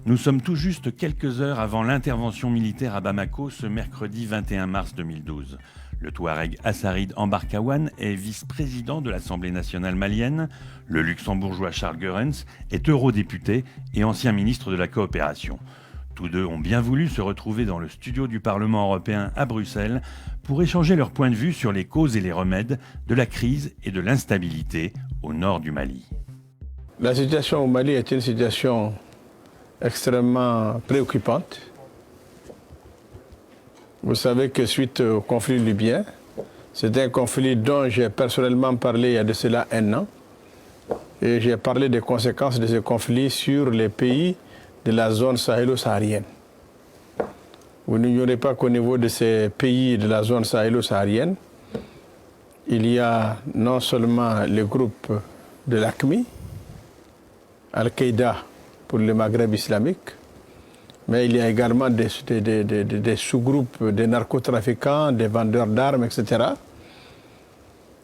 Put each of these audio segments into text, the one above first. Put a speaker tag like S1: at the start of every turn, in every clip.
S1: Nous sommes tout juste quelques heures avant l'intervention militaire à Bamako ce mercredi 21 mars 2012. Le Touareg Assarid Embarkawan est vice-président de l'Assemblée nationale malienne. Le luxembourgeois Charles Goerens est eurodéputé et ancien ministre de la coopération. Tous deux ont bien voulu se retrouver dans le studio du Parlement européen à Bruxelles pour échanger leurs points de vue sur les causes et les remèdes de la crise et de l'instabilité au nord du Mali.
S2: La situation au Mali est une situation extrêmement préoccupante. Vous savez que suite au conflit libyen, c'est un conflit dont j'ai personnellement parlé il y a de cela 1 an. Et j'ai parlé des conséquences de ce conflit sur les pays de la zone sahélo-saharienne. Vous n'ignorez pas qu'au niveau de ces pays de la zone sahélo-saharienne, il y a non seulement le groupe de l'AQMI, Al-Qaïda pour le Maghreb islamique, mais il y a également des sous-groupes des narcotrafiquants, des vendeurs d'armes, etc.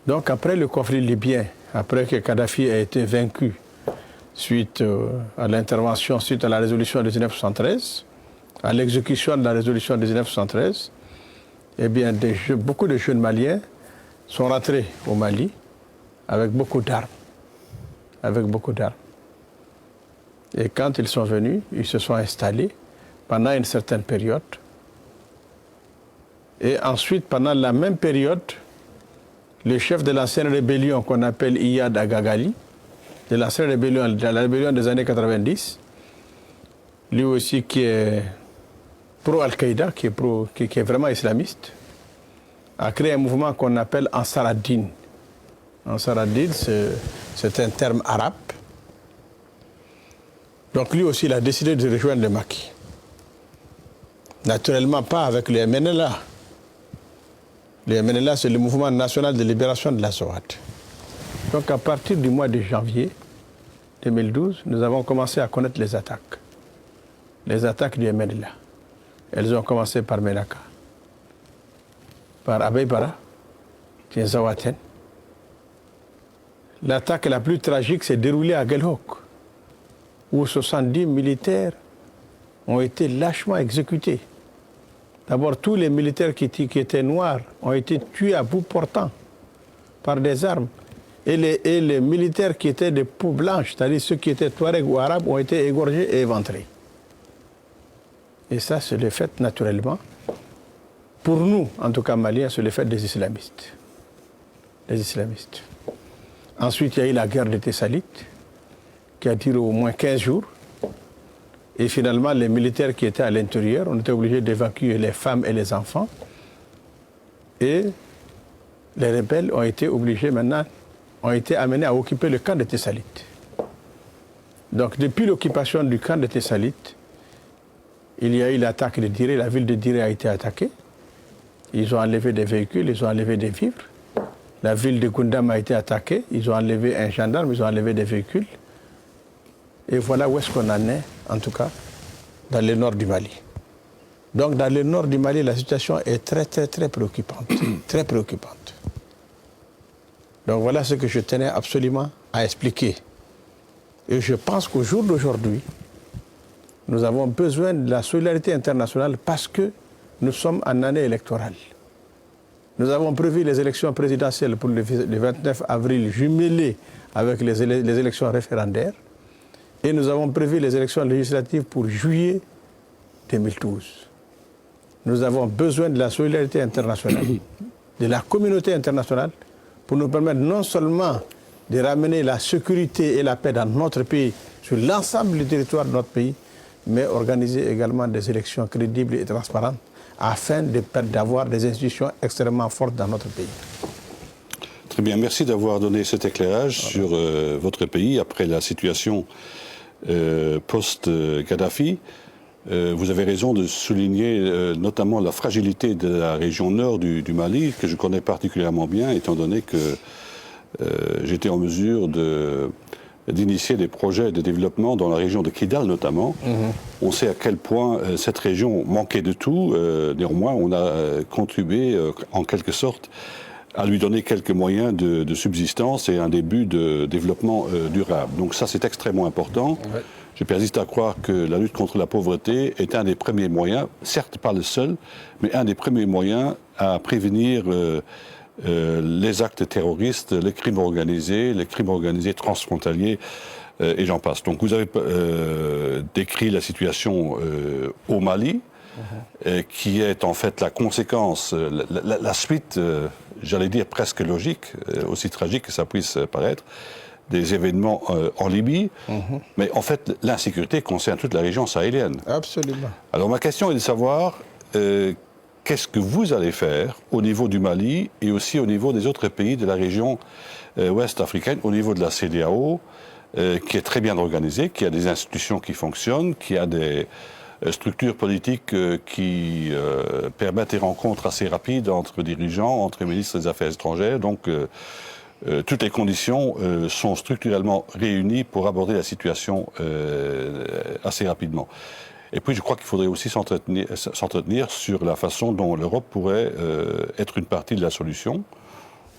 S2: Donc après le conflit libyen, après que Kadhafi a été vaincu suite à l'intervention, suite à la résolution de 1973, à l'exécution de la résolution de 1973, eh bien beaucoup de jeunes Maliens sont rentrés au Mali avec beaucoup d'armes. Et quand ils sont venus, ils se sont installés pendant une certaine période. Et ensuite, pendant la même période, le chef de l'ancienne rébellion qu'on appelle Iyad Agagali, de l'ancienne rébellion, de la rébellion des années 90, lui aussi qui est pro-Al-Qaïda, qui est vraiment islamiste, a créé un mouvement qu'on appelle Ansar ad-Din. Ansar ad-Din, c'est un terme arabe. Donc lui aussi, il a décidé de rejoindre le Maki. Naturellement pas avec les MNLA. Les MNLA, c'est le mouvement national de libération de la Sohad. Donc à partir du mois de janvier 2012, nous avons commencé à connaître les attaques. Les attaques du MNLA. Elles ont commencé par Menaka, par Abeybara, Tienzawaten. L'attaque la plus tragique s'est déroulée à Gelhok, où 70 militaires ont été lâchement exécutés. D'abord, tous les militaires qui étaient noirs ont été tués à bout portant par des armes. Et les militaires qui étaient de peau blanche, c'est-à-dire ceux qui étaient touaregs ou arabes, ont été égorgés et éventrés. Et ça, c'est le fait naturellement. Pour nous, en tout cas maliens, c'est le fait des islamistes. Les islamistes. Ensuite, il y a eu la guerre des Tessalites, qui a duré au moins 15 jours. Et finalement, les militaires qui étaient à l'intérieur, on était obligés d'évacuer les femmes et les enfants. Et les rebelles ont été obligés maintenant, ont été amenés à occuper le camp de Tessalites. Donc depuis l'occupation du camp de Tessalites, il y a eu l'attaque de Diré, la ville de Diré a été attaquée. Ils ont enlevé des véhicules, ils ont enlevé des vivres. La ville de Gundam a été attaquée, ils ont enlevé un gendarme, ils ont enlevé des véhicules. Et voilà où est-ce qu'on en est, en tout cas, dans le nord du Mali. Donc dans le nord du Mali, la situation est très, très, très préoccupante. Très préoccupante. Donc voilà ce que je tenais absolument à expliquer. Et je pense qu'au jour d'aujourd'hui, nous avons besoin de la solidarité internationale parce que nous sommes en année électorale. Nous avons prévu les élections présidentielles pour le 29 avril jumelées avec les élections référendaires. Et nous avons prévu les élections législatives pour juillet 2012. Nous avons besoin de la solidarité internationale, de la communauté internationale, pour nous permettre non seulement de ramener la sécurité et la paix dans notre pays, sur l'ensemble du territoire de notre pays, mais organiser également des élections crédibles et transparentes afin d'avoir des institutions extrêmement fortes dans notre pays.
S3: Très bien, merci d'avoir donné cet éclairage sur votre pays après la situation post-Kadhafi. Vous avez raison de souligner notamment la fragilité de la région nord du Mali, que je connais particulièrement bien, étant donné que j'étais en mesure d'initier des projets de développement dans la région de Kidal notamment. On sait à quel point cette région manquait de tout. Néanmoins, on a contribué en quelque sorte à lui donner quelques moyens de subsistance et un début de développement durable. Donc ça, c'est extrêmement important. Ouais. Je persiste à croire que la lutte contre la pauvreté est un des premiers moyens, certes pas le seul, mais un des premiers moyens à prévenir les actes terroristes, les crimes organisés transfrontaliers, et j'en passe. Donc vous avez décrit la situation au Mali, qui est en fait la conséquence, la suite, j'allais dire presque logique, aussi tragique que ça puisse paraître, des événements en Libye. Mais en fait, l'insécurité concerne toute la région sahélienne.
S2: Absolument.
S3: Alors ma question est de savoir qu'est-ce que vous allez faire au niveau du Mali et aussi au niveau des autres pays de la région ouest africaine, au niveau de la CEDEAO, qui est très bien organisée, qui a des institutions qui fonctionnent, qui a des structures politiques qui permettent des rencontres assez rapides entre dirigeants, entre ministres des Affaires étrangères. Donc, toutes les conditions sont structurellement réunies pour aborder la situation assez rapidement. Et puis, je crois qu'il faudrait aussi s'entretenir sur la façon dont l'Europe pourrait être une partie de la solution.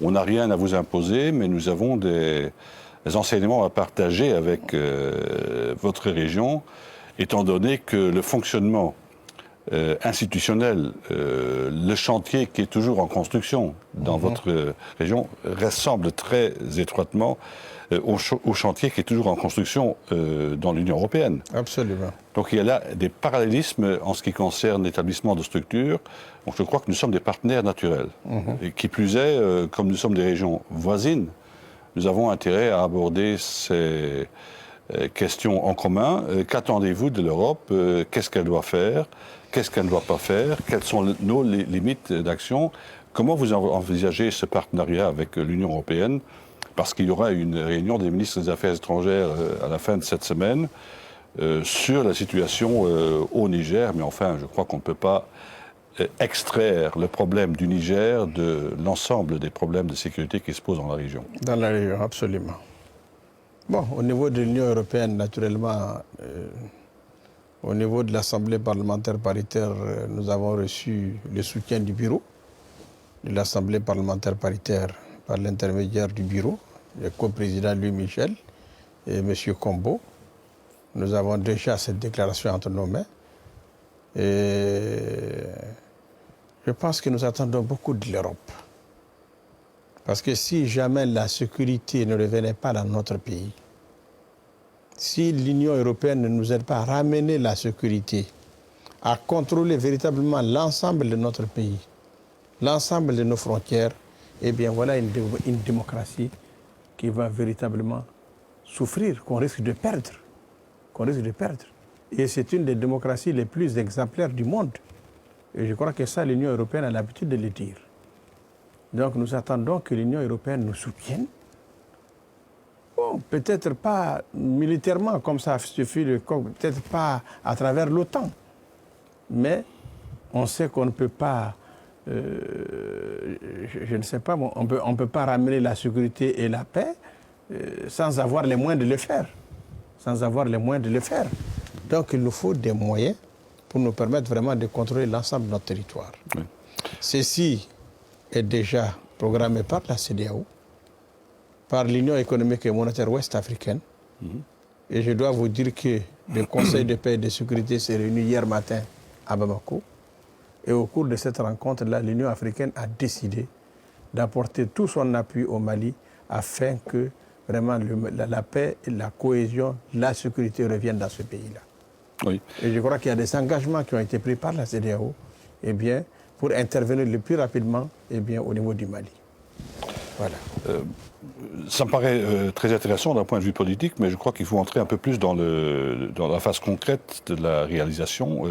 S3: On n'a rien à vous imposer, mais nous avons des enseignements à partager avec votre région, étant donné que le fonctionnement institutionnel, le chantier qui est toujours en construction dans votre région ressemble très étroitement au chantier qui est toujours en construction dans l'Union européenne.
S2: Absolument.
S3: Donc il y a là des parallélismes en ce qui concerne l'établissement de structures. Donc je crois que nous sommes des partenaires naturels. Et qui plus est, comme nous sommes des régions voisines, nous avons intérêt à aborder ces questions en commun. Qu'attendez-vous de l'Europe? Qu'est-ce qu'elle doit faire? Qu'est-ce qu'elle ne doit pas faire? Quelles sont nos limites d'action? Comment vous envisagez ce partenariat avec l'Union européenne? Parce qu'il y aura une réunion des ministres des Affaires étrangères à la fin de cette semaine sur la situation au Niger. Mais enfin, je crois qu'on ne peut pas extraire le problème du Niger de l'ensemble des problèmes de sécurité qui se posent dans la région.
S2: Dans la région, absolument. Bon, au niveau de l'Union européenne, naturellement, au niveau de l'Assemblée parlementaire paritaire, nous avons reçu le soutien du bureau de l'Assemblée parlementaire paritaire par l'intermédiaire du bureau, le coprésident Louis Michel et M. Combo. Nous avons déjà cette déclaration entre nos mains. Et je pense que nous attendons beaucoup de l'Europe. Parce que si jamais la sécurité ne revenait pas dans notre pays, si l'Union européenne ne nous aide pas à ramener la sécurité, à contrôler véritablement l'ensemble de notre pays, l'ensemble de nos frontières, eh bien voilà une démocratie qui va véritablement souffrir, qu'on risque de perdre. Et c'est une des démocraties les plus exemplaires du monde. Et je crois que ça, l'Union européenne a l'habitude de le dire. Donc nous attendons que l'Union européenne nous soutienne. Bon, peut-être pas militairement comme ça suffit, peut-être pas à travers l'OTAN. Mais on sait qu'on ne peut pas, je ne sais pas, on ne peut pas ramener la sécurité et la paix sans avoir les moyens de le faire. Donc il nous faut des moyens pour nous permettre vraiment de contrôler l'ensemble de notre territoire. Oui. Ceci est déjà programmé par la CEDEAO, par l'Union économique et monétaire ouest-africaine. Et je dois vous dire que le Conseil de paix et de sécurité s'est réuni hier matin à Bamako. Et au cours de cette rencontre-là, l'Union africaine a décidé d'apporter tout son appui au Mali afin que vraiment la paix, la cohésion, la sécurité reviennent dans ce pays-là. Oui. Et je crois qu'il y a des engagements qui ont été pris par la CEDEAO pour intervenir le plus rapidement au niveau du Mali. Voilà.
S3: Ça me paraît très intéressant d'un point de vue politique, mais je crois qu'il faut entrer un peu plus dans la phase concrète de la réalisation.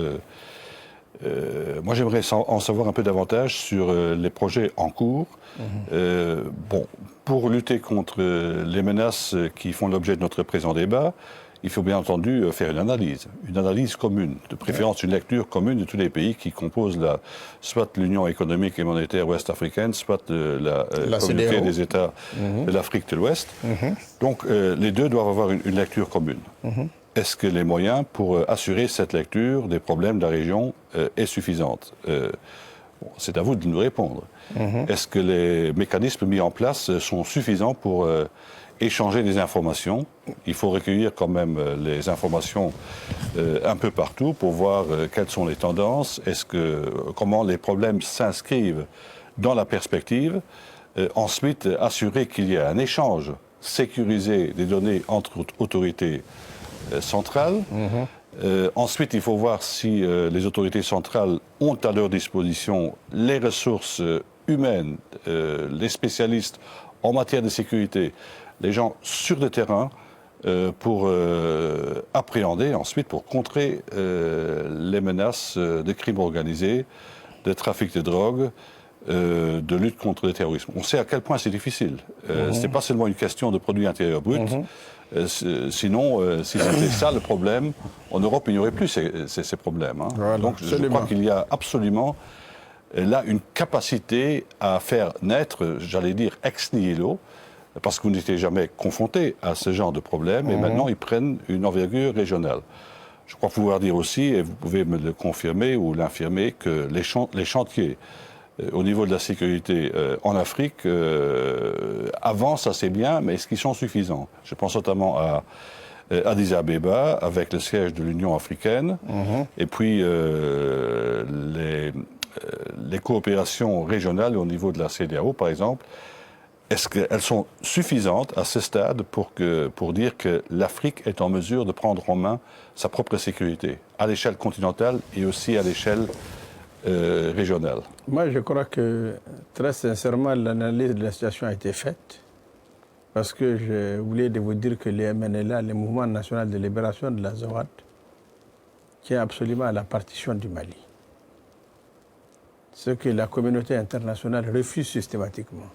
S3: Moi, j'aimerais en savoir un peu davantage sur les projets en cours. Pour lutter contre les menaces qui font l'objet de notre présent débat, il faut bien entendu faire une analyse commune, de préférence une lecture commune de tous les pays qui composent soit l'Union économique et monétaire ouest-africaine, soit la communauté CEDEAO. Des États de l'Afrique de l'Ouest. Donc les deux doivent avoir une lecture commune. Est-ce que les moyens pour assurer cette lecture des problèmes de la région est suffisante? c'est à vous de nous répondre. Est-ce que les mécanismes mis en place sont suffisants pour échanger des informations? Il faut recueillir quand même les informations un peu partout pour voir quelles sont les tendances, comment les problèmes s'inscrivent dans la perspective. Ensuite, assurer qu'il y ait un échange sécurisé des données entre autorités centrales. Ensuite, il faut voir si les autorités centrales ont à leur disposition les ressources humaines, les spécialistes en matière de sécurité, les gens sur le terrain pour appréhender, ensuite pour contrer les menaces de crimes organisés, de trafic de drogue, de lutte contre le terrorisme. On sait à quel point c'est difficile. Ce n'est pas seulement une question de produit intérieur brut. Sinon, si c'était ça le problème, en Europe, il n'y aurait plus ces problèmes. Hein.
S2: Voilà,
S3: donc je crois qu'il y a absolument là une capacité à faire naître, j'allais dire, ex nihilo, parce que vous n'étiez jamais confronté à ce genre de problème, et maintenant ils prennent une envergure régionale. Je crois pouvoir dire aussi, et vous pouvez me le confirmer ou l'infirmer, que les chantiers au niveau de la sécurité en Afrique avancent assez bien, mais est-ce qu'ils sont suffisants? Je pense notamment à Addis Abeba, avec le siège de l'Union africaine, et puis les coopérations régionales au niveau de la CEDEAO, par exemple. Est-ce qu'elles sont suffisantes à ce stade pour dire que l'Afrique est en mesure de prendre en main sa propre sécurité, à l'échelle continentale et aussi à l'échelle régionale?
S2: Moi, je crois que, très sincèrement, l'analyse de la situation a été faite. Parce que je voulais vous dire que les MNLA, le Mouvement national de libération de la Zawad, tient absolument à la partition du Mali. Ce que la communauté internationale refuse systématiquement.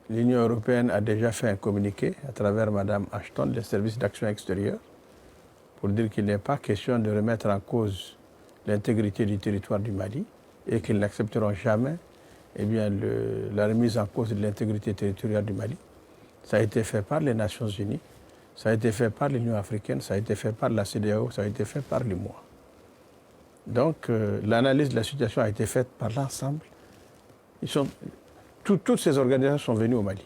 S2: L'Union européenne a déjà fait un communiqué à travers Mme Ashton, le service d'action extérieure, pour dire qu'il n'est pas question de remettre en cause l'intégrité du territoire du Mali et qu'ils n'accepteront jamais la remise en cause de l'intégrité territoriale du Mali. Ça a été fait par les Nations Unies, ça a été fait par l'Union africaine, ça a été fait par la CEDEAO, ça a été fait par l'UMOA. Donc l'analyse de la situation a été faite par l'ensemble. Toutes ces organisations sont venues au Mali.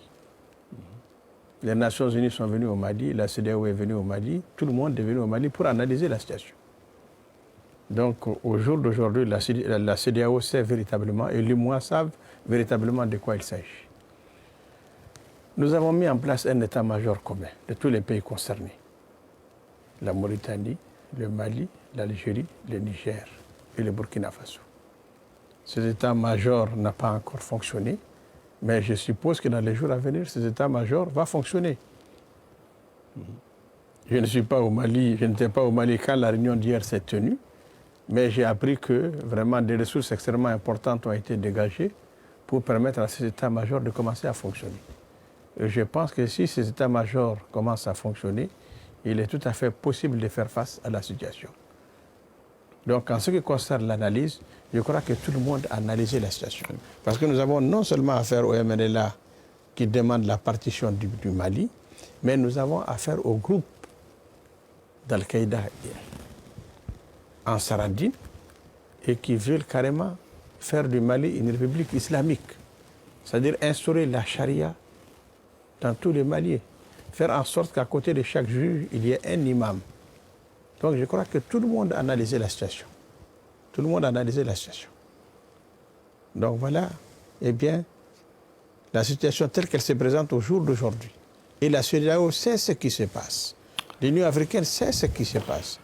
S2: Les Nations Unies sont venues au Mali, la CEDEAO est venue au Mali, tout le monde est venu au Mali pour analyser la situation. Donc au jour d'aujourd'hui, la CEDEAO sait véritablement, et l'UMOA savent véritablement de quoi il s'agit. Nous avons mis en place un état-major commun de tous les pays concernés. La Mauritanie, le Mali, l'Algérie, le Niger et le Burkina Faso. Cet état-major n'a pas encore fonctionné, mais je suppose que dans les jours à venir, cet état-major va fonctionner. Je ne suis pas au Mali, je n'étais pas au Mali quand la réunion d'hier s'est tenue, mais j'ai appris que vraiment des ressources extrêmement importantes ont été dégagées pour permettre à cet état-major de commencer à fonctionner. Et je pense que si cet état-major commence à fonctionner, il est tout à fait possible de faire face à la situation. Donc en ce qui concerne l'analyse, je crois que tout le monde a analysé la situation. Parce que nous avons non seulement affaire au MNLA qui demande la partition du Mali, mais nous avons affaire au groupe d'Al-Qaïda en Saradine et qui veulent carrément faire du Mali une république islamique. C'est-à-dire instaurer la charia dans tous les Maliens. Faire en sorte qu'à côté de chaque juge, il y ait un imam. Donc je crois que tout le monde a analysé la situation. Tout le monde a analysé la situation. Donc voilà, eh bien, la situation telle qu'elle se présente au jour d'aujourd'hui. Et la CEDEAO sait ce qui se passe. L'Union africaine sait ce qui se passe.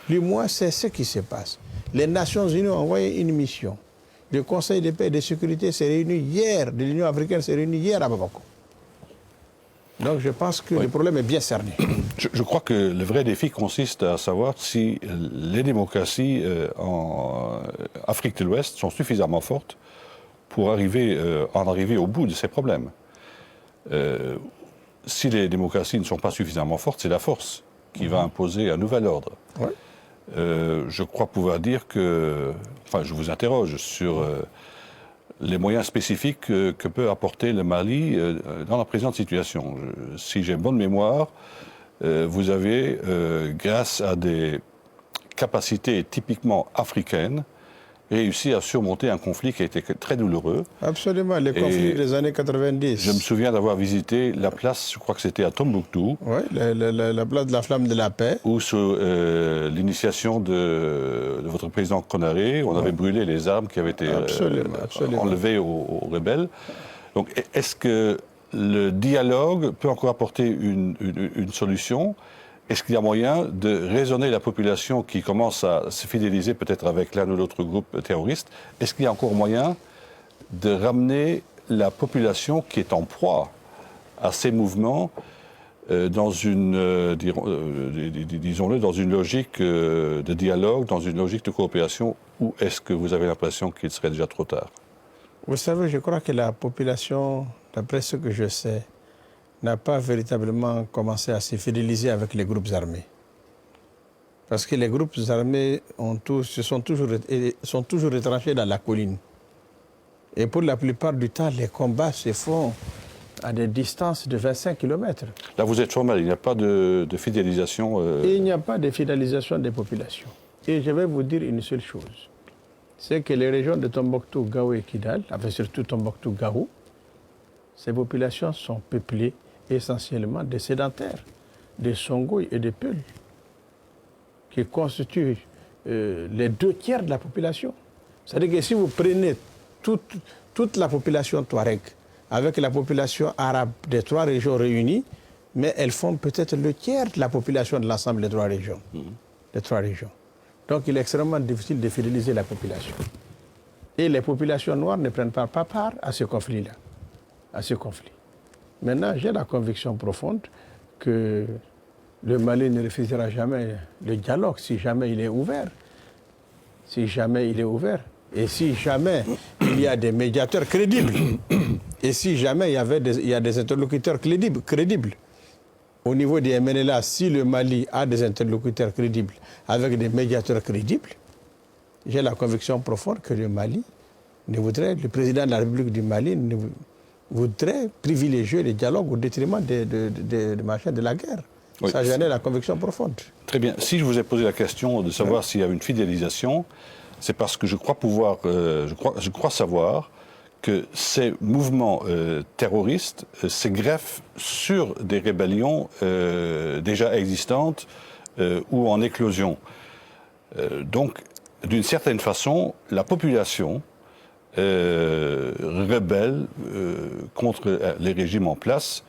S2: L'UMOA sait ce qui se passe. Les Nations Unies ont envoyé une mission. Le Conseil de paix et de sécurité s'est réuni hier, de l'Union africaine s'est réuni hier à Bamako. Donc je pense que le problème est bien cerné.
S3: Je crois que le vrai défi consiste à savoir si les démocraties en Afrique de l'Ouest sont suffisamment fortes pour en arriver au bout de ces problèmes. Si les démocraties ne sont pas suffisamment fortes, c'est la force qui va imposer un nouvel ordre. Ouais. Je crois pouvoir dire que... Enfin, je vous interroge sur les moyens spécifiques que peut apporter le Mali dans la présente situation. Si j'ai bonne mémoire, vous avez, grâce à des capacités typiquement africaines, réussi à surmonter un conflit qui a été très douloureux.
S2: Absolument, les conflits des années 90.
S3: Je me souviens d'avoir visité la place, je crois que c'était à Tombouctou.
S2: Oui, la place de la Flamme de la Paix.
S3: Où, sous l'initiation de votre président Konaré, on avait brûlé les armes qui avaient été enlevées aux rebelles. Donc, est-ce que le dialogue peut encore apporter une solution ? Est-ce qu'il y a moyen de raisonner la population qui commence à se fidéliser peut-être avec l'un ou l'autre groupe terroriste? Est-ce qu'il y a encore moyen de ramener la population qui est en proie à ces mouvements dans une, disons-le, dans une logique de dialogue, dans une logique de coopération, ou est-ce que vous avez l'impression qu'il serait déjà trop tard?
S2: Vous savez, je crois que la population, d'après ce que je sais, n'a pas véritablement commencé à se fidéliser avec les groupes armés. Parce que les groupes armés sont toujours retranchés dans la colline. Et pour la plupart du temps, les combats se font à des distances de 25 km.
S3: Là, vous êtes formel, il n'y a pas de fidélisation
S2: Il n'y a pas de fidélisation des populations. Et je vais vous dire une seule chose. C'est que les régions de Tombouctou, Gao et Kidal, enfin surtout Tombouctou, Gao, ces populations sont peuplées essentiellement de sédentaires, de Songhouis et de Peuls, qui constituent les 2/3 de la population. C'est-à-dire que si vous prenez toute la population touareg avec la population arabe des 3 régions réunies, mais elles font peut-être le tiers de la population de l'ensemble des 3 régions. Des 3 régions. Donc il est extrêmement difficile de fidéliser la population. Et les populations noires ne prennent pas part à ce conflit-là, à ce conflit. Maintenant, j'ai la conviction profonde que le Mali ne refusera jamais le dialogue si jamais il est ouvert. Si jamais il est ouvert. Et si jamais il y a des médiateurs crédibles. Et si jamais il y a des interlocuteurs crédibles. Au niveau des MNLA, si le Mali a des interlocuteurs crédibles avec des médiateurs crédibles, j'ai la conviction profonde que le président de la République du Mali voudrait privilégier le dialogue au détriment de la guerre. Oui. Ça génère la conviction profonde.
S3: Très bien. Si je vous ai posé la question de savoir s'il y a une fidélisation, c'est parce que je crois savoir que ces mouvements terroristes se greffent sur des rébellions déjà existantes ou en éclosion. Donc, d'une certaine façon, la population rebelle contre les régimes en place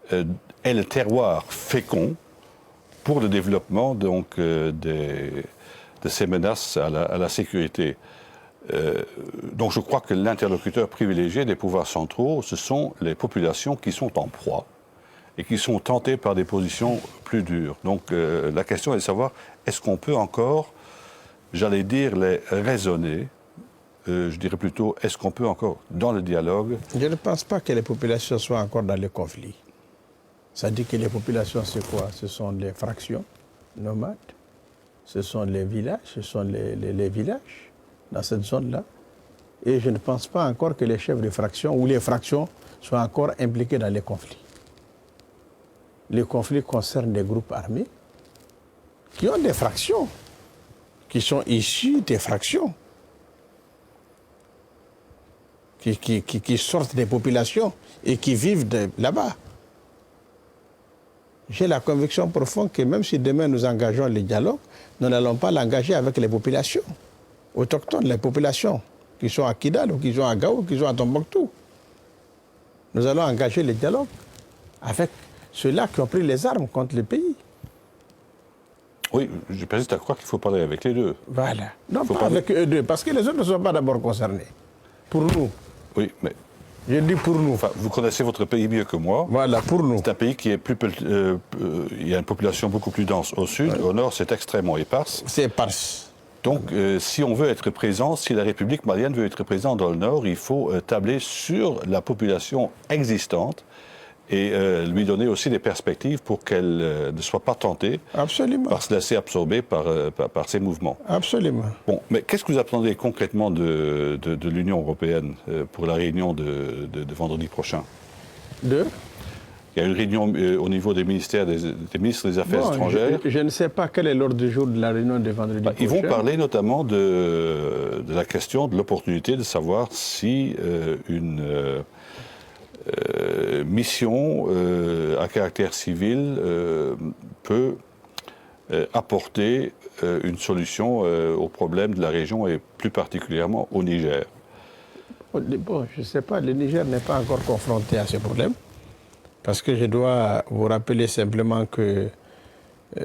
S3: est le terroir fécond pour le développement donc, de ces menaces à la sécurité. Donc je crois que l'interlocuteur privilégié des pouvoirs centraux, ce sont les populations qui sont en proie et qui sont tentées par des positions plus dures. Donc la question est de savoir, est-ce qu'on peut encore, j'allais dire, les raisonner? Je dirais plutôt, est-ce qu'on peut encore, dans le dialogue...
S2: Je ne pense pas que les populations soient encore dans le conflit. Ça dit que les populations, c'est quoi? Ce sont les fractions nomades, ce sont les villages, ce sont les villages dans cette zone-là. Et je ne pense pas encore que les chefs de fraction ou les fractions soient encore impliqués dans les conflits. Les conflits concernent des groupes armés qui ont des fractions, qui sont issus des fractions, qui sortent des populations et qui vivent là-bas. J'ai la conviction profonde que même si demain nous engageons le dialogue, nous n'allons pas l'engager avec les populations autochtones, les populations qui sont à Kidal, ou qui sont à Gao, ou qui sont à Tombouctou. Nous allons engager le dialogue avec ceux-là qui ont pris les armes contre le pays.
S3: Oui, je persiste à croire qu'il faut parler avec les deux.
S2: Voilà. Non, pas avec eux deux, parce que les autres ne sont pas d'abord concernés. Pour nous.
S3: Oui, mais...
S2: Je dis pour nous.
S3: Enfin, vous connaissez votre pays mieux que moi.
S2: Voilà, pour nous.
S3: C'est un pays qui est il y a une population beaucoup plus dense au sud. Ouais. Au nord, c'est extrêmement éparse.
S2: C'est éparse.
S3: Donc, si on veut être présent, si la République malienne veut être présente dans le nord, il faut tabler sur la population existante et lui donner aussi des perspectives pour qu'elle ne soit pas tentée par se laisser absorber par ces mouvements.
S2: Absolument.
S3: Bon, mais qu'est-ce que vous attendez concrètement de l'Union européenne pour la réunion de vendredi prochain? Il y a une réunion au niveau des ministères, des ministres des Affaires étrangères.
S2: Je ne sais pas quel est l'ordre du jour de la réunion de vendredi prochain.
S3: Ils vont parler notamment de la question de l'opportunité de savoir si une mission à caractère civil peut apporter une solution aux problèmes de la région et plus particulièrement au Niger.
S2: Bon, je ne sais pas, le Niger n'est pas encore confronté à ce problème. Parce que je dois vous rappeler simplement que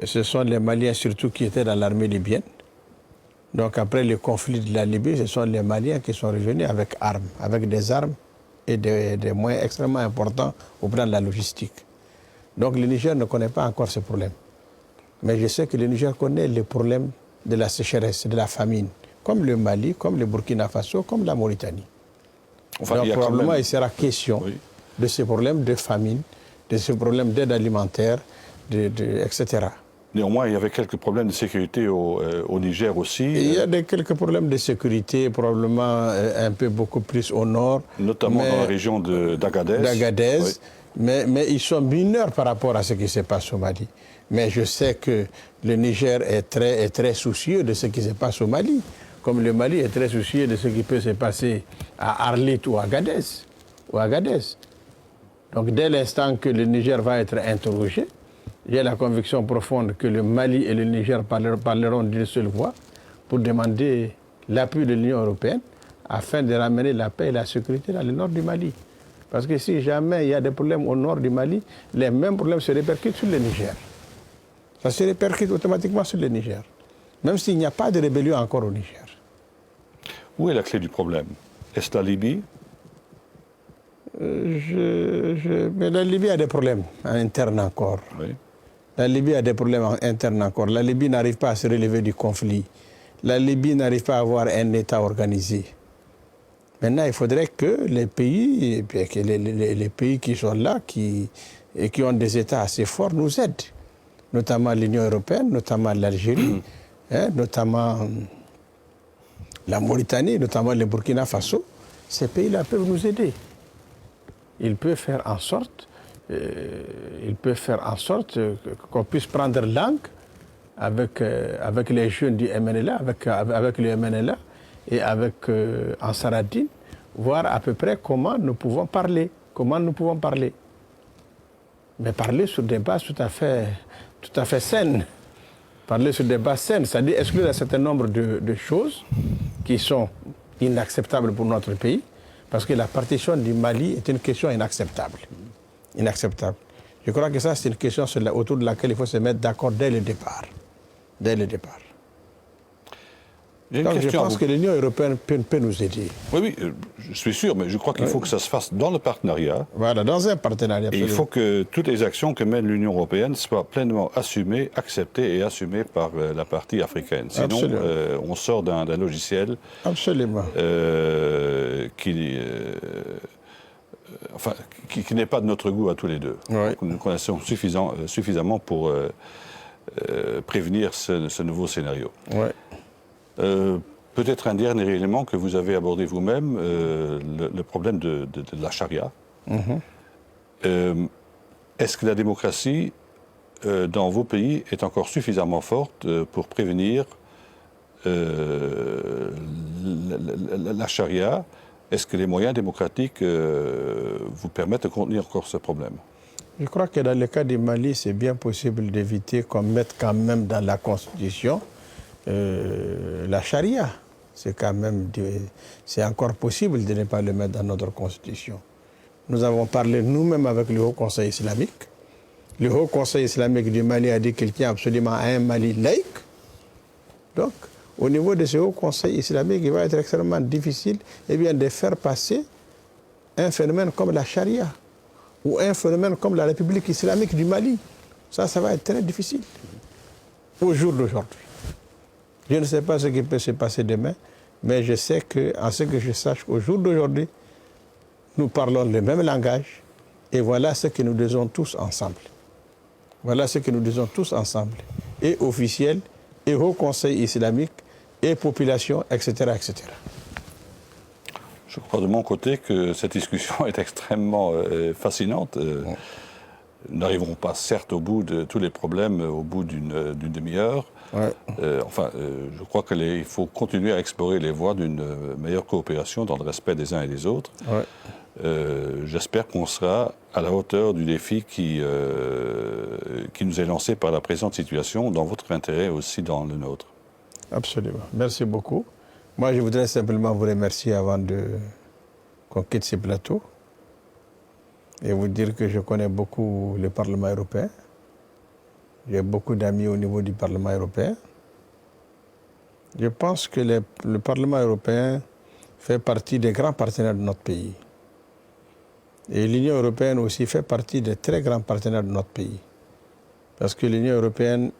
S2: ce sont les Maliens surtout qui étaient dans l'armée libyenne. Donc après le conflit de la Libye, ce sont les Maliens qui sont revenus avec armes, avec des armes et des moyens extrêmement importants au plan de la logistique. Donc le Niger ne connaît pas encore ce problème. Mais je sais que le Niger connaît les problèmes de la sécheresse, de la famine, comme le Mali, comme le Burkina Faso, comme la Mauritanie.
S3: Enfin,
S2: donc probablement il sera question de ces problèmes de famine, de ces problèmes d'aide alimentaire, etc.
S3: Néanmoins, il y avait quelques problèmes de sécurité au Niger aussi.
S2: Il y a quelques problèmes de sécurité, probablement un peu beaucoup plus au nord.
S3: Notamment dans la région d'Agadez.
S2: Oui. Mais ils sont mineurs par rapport à ce qui se passe au Mali. Mais je sais que le Niger est très soucieux de ce qui se passe au Mali. Comme le Mali est très soucieux de ce qui peut se passer à Arlit ou à Agadez. Donc dès l'instant que le Niger va être interrogé, j'ai la conviction profonde que le Mali et le Niger parleront d'une seule voix pour demander l'appui de l'Union européenne afin de ramener la paix et la sécurité dans le nord du Mali. Parce que si jamais il y a des problèmes au nord du Mali, les mêmes problèmes se répercutent sur le Niger. Ça se répercute automatiquement sur le Niger. Même s'il n'y a pas de rébellion encore au Niger.
S3: Où est la clé du problème? Est-ce la Libye?
S2: Mais la Libye a des problèmes internes encore.
S3: Oui.
S2: La Libye a des problèmes internes encore. La Libye n'arrive pas à se relever du conflit. La Libye n'arrive pas à avoir un État organisé. Maintenant, il faudrait que les pays, les pays qui sont là, qui ont des États assez forts, nous aident. Notamment l'Union européenne, notamment l'Algérie, notamment la Mauritanie, notamment le Burkina Faso. Ces pays-là peuvent nous aider. Ils peuvent faire en sorte qu'on puisse prendre langue avec les jeunes du MNLA, avec le MNLA et avec Ansar ad-Din, voir à peu près comment nous pouvons parler. Mais parler sur des bases tout à fait saines. Parler sur des bases saines, c'est-à-dire exclure un certain nombre de choses qui sont inacceptables pour notre pays. Parce que la partition du Mali est une question inacceptable. Inacceptable. Je crois que ça, c'est une question autour de laquelle il faut se mettre d'accord dès le départ. Donc je pense que l'Union européenne peut nous aider.
S3: Oui, je suis sûr, mais je crois qu'il faut que ça se fasse dans le partenariat.
S2: Voilà, dans un partenariat.
S3: Et il faut que toutes les actions que mène l'Union européenne soient pleinement assumées, acceptées et assumées par la partie africaine. Sinon, on sort d'un logiciel qui n'est pas de notre goût à tous les deux.
S2: Oui.
S3: Nous connaissons suffisamment pour prévenir ce nouveau scénario.
S2: Oui.
S3: Peut-être un dernier élément que vous avez abordé vous-même, le problème de la charia. Est-ce que la démocratie dans vos pays est encore suffisamment forte pour prévenir la charia? Est-ce que les moyens démocratiques vous permettent de contenir encore ce problème?
S2: Je crois que dans le cas du Mali, c'est bien possible d'éviter qu'on mette quand même dans la Constitution la charia. C'est encore possible de ne pas le mettre dans notre Constitution. Nous avons parlé nous-mêmes avec le Haut Conseil islamique. Le Haut Conseil islamique du Mali a dit qu'il tient absolument à un Mali laïque. Donc, au niveau de ce Haut Conseil islamique, il va être extrêmement difficile de faire passer un phénomène comme la charia ou un phénomène comme la République islamique du Mali. Ça va être très difficile au jour d'aujourd'hui. Je ne sais pas ce qui peut se passer demain, mais je sais que, en ce que je sache, au jour d'aujourd'hui, nous parlons le même langage et voilà ce que nous disons tous ensemble. Et officiels, et Haut Conseil islamique, et population, etc., etc.
S3: Je crois de mon côté que cette discussion est extrêmement fascinante. Nous n'arriverons pas, certes, au bout de tous les problèmes au bout d'une demi-heure.
S2: Ouais.
S3: Je crois qu'il faut continuer à explorer les voies d'une meilleure coopération dans le respect des uns et des autres.
S2: Ouais.
S3: J'espère qu'on sera à la hauteur du défi qui nous est lancé par la présente situation, dans votre intérêt aussi dans le nôtre.
S2: Absolument. Merci beaucoup. Moi, je voudrais simplement vous remercier avant qu'on quitte ce plateau et vous dire que je connais beaucoup le Parlement européen. J'ai beaucoup d'amis au niveau du Parlement européen. Je pense que le Parlement européen fait partie des grands partenaires de notre pays. Et l'Union européenne aussi fait partie des très grands partenaires de notre pays. Parce que l'Union européenne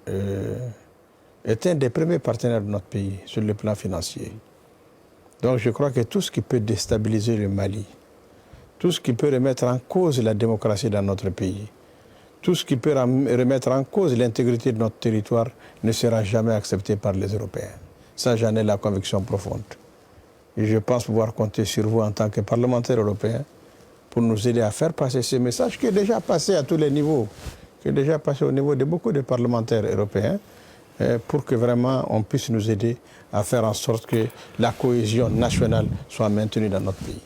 S2: est un des premiers partenaires de notre pays sur le plan financier. Donc je crois que tout ce qui peut déstabiliser le Mali, tout ce qui peut remettre en cause la démocratie dans notre pays, tout ce qui peut remettre en cause l'intégrité de notre territoire ne sera jamais accepté par les Européens. Ça, j'en ai la conviction profonde. Et je pense pouvoir compter sur vous en tant que parlementaires européens pour nous aider à faire passer ce message qui est déjà passé à tous les niveaux, qui est déjà passé au niveau de beaucoup de parlementaires européens, pour que vraiment on puisse nous aider à faire en sorte que la cohésion nationale soit maintenue dans notre pays.